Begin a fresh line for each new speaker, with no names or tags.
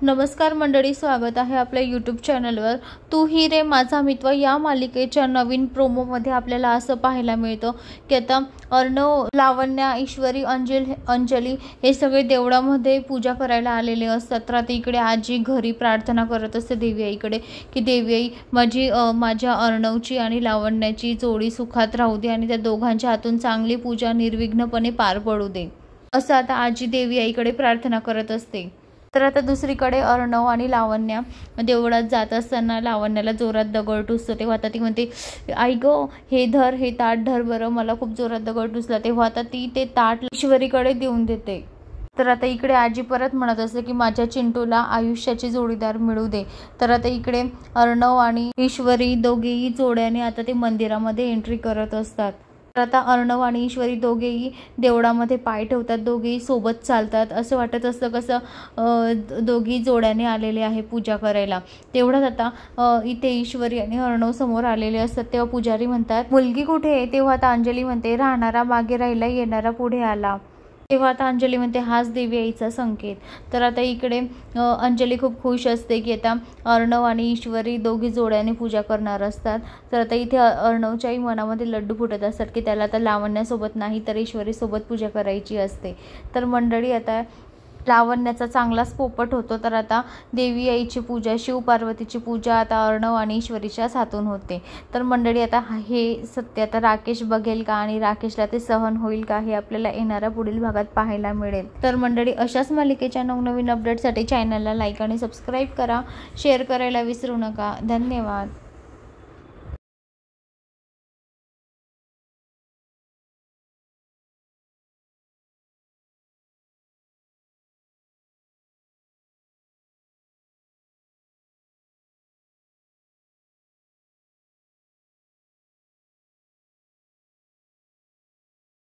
नमस्कार मंडळी, स्वागत आहे आपल्या यूट्यूब चॅनलवर। तू ही रे माझा मित्र या मालिकेच्या नवीन प्रोमोमध्ये आपल्याला असं पाहायला मिळतं की आता अर्णव, लावण्या, ईश्वरी, अंजली हे सगळे देवळामध्ये पूजा करायला आलेले असतात। तर आता इकडे आजी घरी प्रार्थना करत असते देवी आईकडे की देवी आई माझ्या अर्णवची आणि लावण्याची जोडी सुखात राहू दे आणि त्या दोघांच्या हातून चांगली पूजा निर्विघ्नपणे पार पडू दे, असं आता आजी देवी आईकडे प्रार्थना करत असते। तर आता दुसरीकडे अर्णव आणि लावण्या देवळात जात असताना लावण्याला जोरात दगड टुसतो। तेव्हा आता ती म्हणते, आई गो हे धर, हे ताट धर बरं, मला खूप जोरात दगड टुसला। तेव्हा आता ती ते ताट ईश्वरीकडे देऊन देते। तर आता इकडे आजी परत म्हणत असते की माझ्या चिंटूला आयुष्याची जोडीदार मिळू दे। तर आता इकडे अर्णव आणि ईश्वरी दोघेही जोड्याने आता ते मंदिरामध्ये एंट्री करत असतात। तर आता अर्णव आणि ईश्वरी दोघेही देवळामध्ये पाय ठेवतात, दोघेही सोबत चालतात। असं वाटत असतं कसं दोघी जोड्याने आलेले आहे पूजा करायला। तेवढ्यात आता इथे ईश्वरी आणि अर्णव समोर आलेले असतात। तेव्हा पुजारी म्हणतात, मुलगी कुठे आहे? तेव्हा आता अंजली म्हणते, राहणारा मागे राहिला, येणारा पुढे आला। तेव्हा आता अंजली म्हणते, हाच देवी आईचा संकेत। तर आता इकडे अंजली खूप खुश असते की आता अर्णव आणि ईश्वरी दोघी जोड्याने पूजा करणार असतात। तर आता इथे अर्णवच्याही मनामध्ये लड्डू फुटत असतात की त्याला आता लावण्यासोबत नाही तर ईश्वरीसोबत पूजा करायची असते। तर मंडळी आता लावण्याचा चांगलाच पोपट होतो। तर आता देवी आईची पूजा, शिव पार्वतीची पूजा आता अर्णव आणि ईश्वरीच्याच हातून होते। तर मंडळी आता हे सत्य आता राकेश बघेल का आणि राकेशला ते सहन होईल का, हे आपल्याला येणाऱ्या पुढील भागात पाहायला मिळेल। तर मंडळी अशाच मालिकेच्या नवनवीन अपडेटसाठी चॅनलला लाईक आणि सबस्क्राईब करा, शेअर करायला विसरू नका। धन्यवाद।